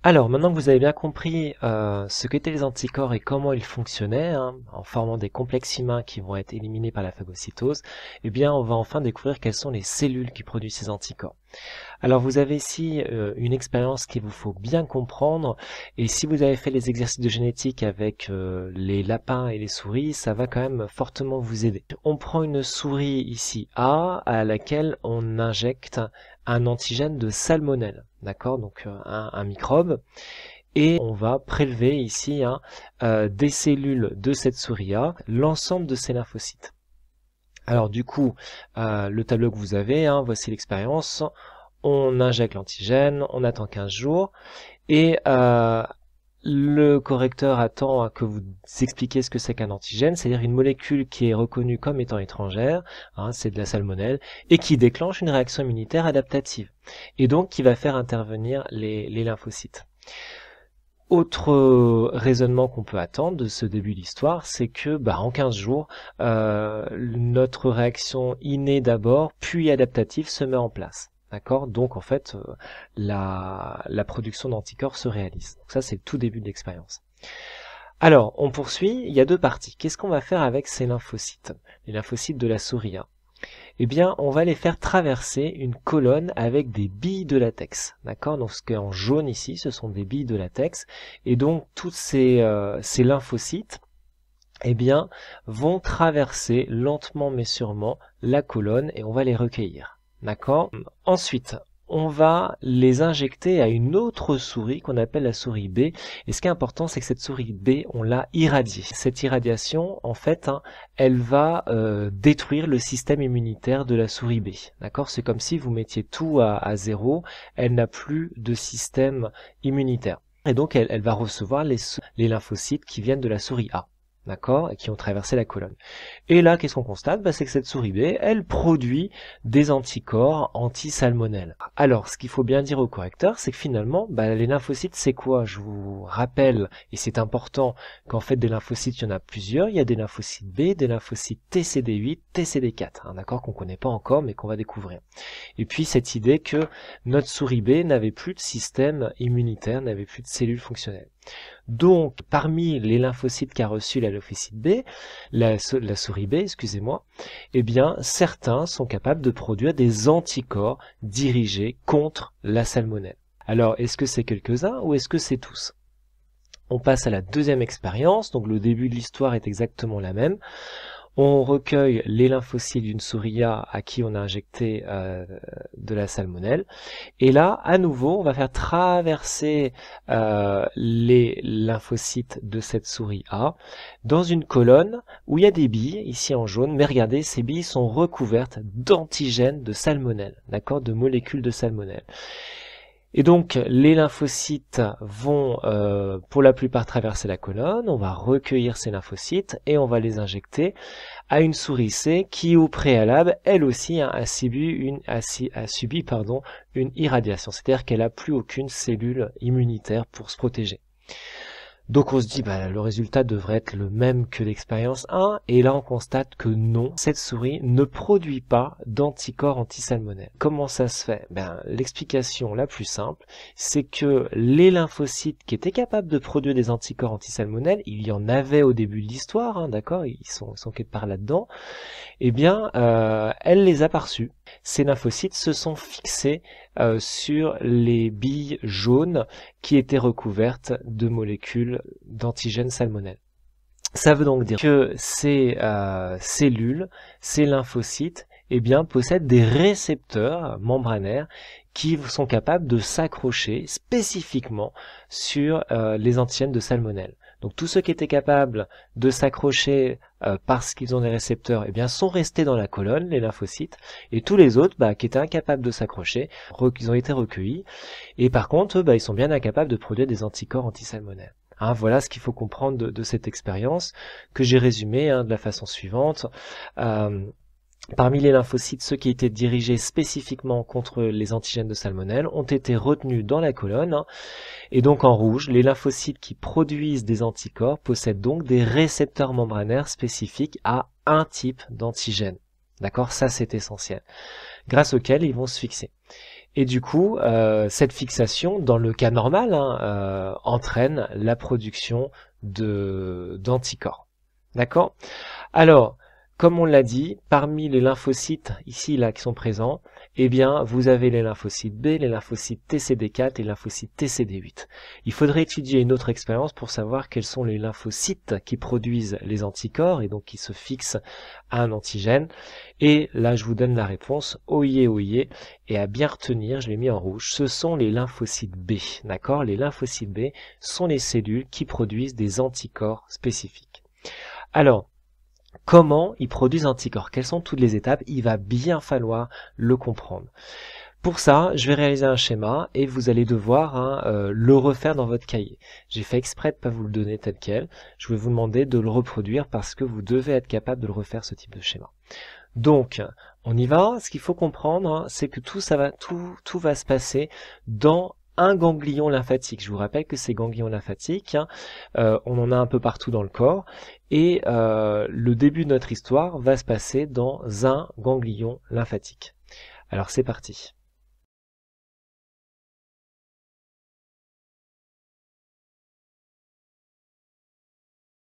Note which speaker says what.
Speaker 1: Alors, maintenant que vous avez bien compris ce qu'étaient les anticorps et comment ils fonctionnaient, hein, en formant des complexes humains qui vont être éliminés par la phagocytose, eh bien, on va enfin découvrir quelles sont les cellules qui produisent ces anticorps. Alors, vous avez ici une expérience qu'il vous faut bien comprendre, et si vous avez fait les exercices de génétique avec les lapins et les souris, ça va quand même fortement vous aider. On prend une souris ici A, à laquelle on injecte un antigène de salmonelle, d'accord, donc un microbe, et on va prélever ici des cellules de cette souris A, l'ensemble de ces lymphocytes. Alors du coup, le tableau que vous avez, voici l'expérience. On injecte l'antigène, on attend 15 jours, et le correcteur attend que vous expliquiez ce que c'est qu'un antigène, c'est-à-dire une molécule qui est reconnue comme étant étrangère, c'est de la salmonelle, et qui déclenche une réaction immunitaire adaptative, et donc qui va faire intervenir les lymphocytes. Autre raisonnement qu'on peut attendre de ce début d'histoire, c'est que en 15 jours, notre réaction innée d'abord, puis adaptative se met en place. D'accord? Donc en fait, la production d'anticorps se réalise. Donc ça, c'est le tout début de l'expérience. Alors, on poursuit, il y a deux parties. Qu'est-ce qu'on va faire avec ces lymphocytes? Les lymphocytes de la souris A. Eh bien, on va les faire traverser une colonne avec des billes de latex. D'accord? Donc, ce qui est en jaune ici, ce sont des billes de latex. Et donc, tous ces lymphocytes, eh bien, vont traverser lentement mais sûrement la colonne et on va les recueillir. D'accord? Ensuite, on va les injecter à une autre souris qu'on appelle la souris B. Et ce qui est important, c'est que cette souris B, on l'a irradiée. Cette irradiation, en fait, elle va détruire le système immunitaire de la souris B. D'accord? C'est comme si vous mettiez tout à zéro. Elle n'a plus de système immunitaire. Et donc, elle va recevoir les lymphocytes qui viennent de la souris A. D'accord, et qui ont traversé la colonne. Et là, qu'est-ce qu'on constate? C'est que cette souris B, elle produit des anticorps anti-salmonelle. Alors, ce qu'il faut bien dire au correcteur, c'est que finalement, les lymphocytes, c'est quoi? Je vous rappelle, et c'est important, qu'en fait, des lymphocytes, il y en a plusieurs. Il y a des lymphocytes B, des lymphocytes TCD8, TCD4, d'accord, qu'on connaît pas encore, mais qu'on va découvrir. Et puis, cette idée que notre souris B n'avait plus de système immunitaire, n'avait plus de cellules fonctionnelles. Donc, parmi les lymphocytes qu'a reçu la lymphocyte B, la souris B, excusez-moi, eh bien, certains sont capables de produire des anticorps dirigés contre la salmonelle. Alors, est-ce que c'est quelques-uns ou est-ce que c'est tous? On passe à la deuxième expérience, donc le début de l'histoire est exactement la même. On recueille les lymphocytes d'une souris A à qui on a injecté de la salmonelle. Et là, à nouveau, on va faire traverser les lymphocytes de cette souris A dans une colonne où il y a des billes, ici en jaune, mais regardez, ces billes sont recouvertes d'antigènes de salmonelle, d'accord, de molécules de salmonelle. Et donc, les lymphocytes vont pour la plupart traverser la colonne, on va recueillir ces lymphocytes et on va les injecter à une souris C qui, au préalable, elle aussi a subi une irradiation, c'est-à-dire qu'elle n'a plus aucune cellule immunitaire pour se protéger. Donc on se dit, le résultat devrait être le même que l'expérience 1, et là on constate que non, cette souris ne produit pas d'anticorps anti-salmonelle. Comment ça se fait? L'explication la plus simple, c'est que les lymphocytes qui étaient capables de produire des anticorps anti-salmonelle, il y en avait au début de l'histoire, d'accord, ils sont quelque part là-dedans, eh bien, elle les a pas reçus. Ces lymphocytes se sont fixés sur les billes jaunes qui étaient recouvertes de molécules d'antigènes salmonelle. Ça veut donc dire que ces cellules, ces lymphocytes, possèdent des récepteurs membranaires qui sont capables de s'accrocher spécifiquement sur les antigènes de salmonelle. Donc tous ceux qui étaient capables de s'accrocher parce qu'ils ont des récepteurs, sont restés dans la colonne, les lymphocytes, et tous les autres qui étaient incapables de s'accrocher, ils ont été recueillis, et par contre, ils sont bien incapables de produire des anticorps anti-salmonelle. Voilà ce qu'il faut comprendre de cette expérience que j'ai résumée de la façon suivante. Parmi les lymphocytes, ceux qui étaient dirigés spécifiquement contre les antigènes de salmonelle ont été retenus dans la colonne. Et donc en rouge, les lymphocytes qui produisent des anticorps possèdent donc des récepteurs membranaires spécifiques à un type d'antigène. D'accord, ça c'est essentiel. Grâce auquel ils vont se fixer. Et du coup, cette fixation, dans le cas normal, hein, entraîne la production d'anticorps. D'accord? Alors, comme on l'a dit, parmi les lymphocytes ici là qui sont présents, eh bien, vous avez les lymphocytes B, les lymphocytes TCD4 et les lymphocytes TCD8. Il faudrait étudier une autre expérience pour savoir quels sont les lymphocytes qui produisent les anticorps et donc qui se fixent à un antigène. Et là, je vous donne la réponse, oyez, et à bien retenir, je l'ai mis en rouge, ce sont les lymphocytes B. D'accord? Les lymphocytes B sont les cellules qui produisent des anticorps spécifiques. Alors, comment ils produisent anticorps? Quelles sont toutes les étapes? Il va bien falloir le comprendre. Pour ça, je vais réaliser un schéma et vous allez devoir le refaire dans votre cahier. J'ai fait exprès de ne pas vous le donner tel quel. Je vais vous demander de le reproduire parce que vous devez être capable de le refaire, ce type de schéma. Donc, on y va. Ce qu'il faut comprendre, hein, c'est que tout va se passer dans un ganglion lymphatique. Je vous rappelle que ces ganglions lymphatiques, hein, on en a un peu partout dans le corps, et le début de notre histoire va se passer dans un ganglion lymphatique. Alors c'est parti.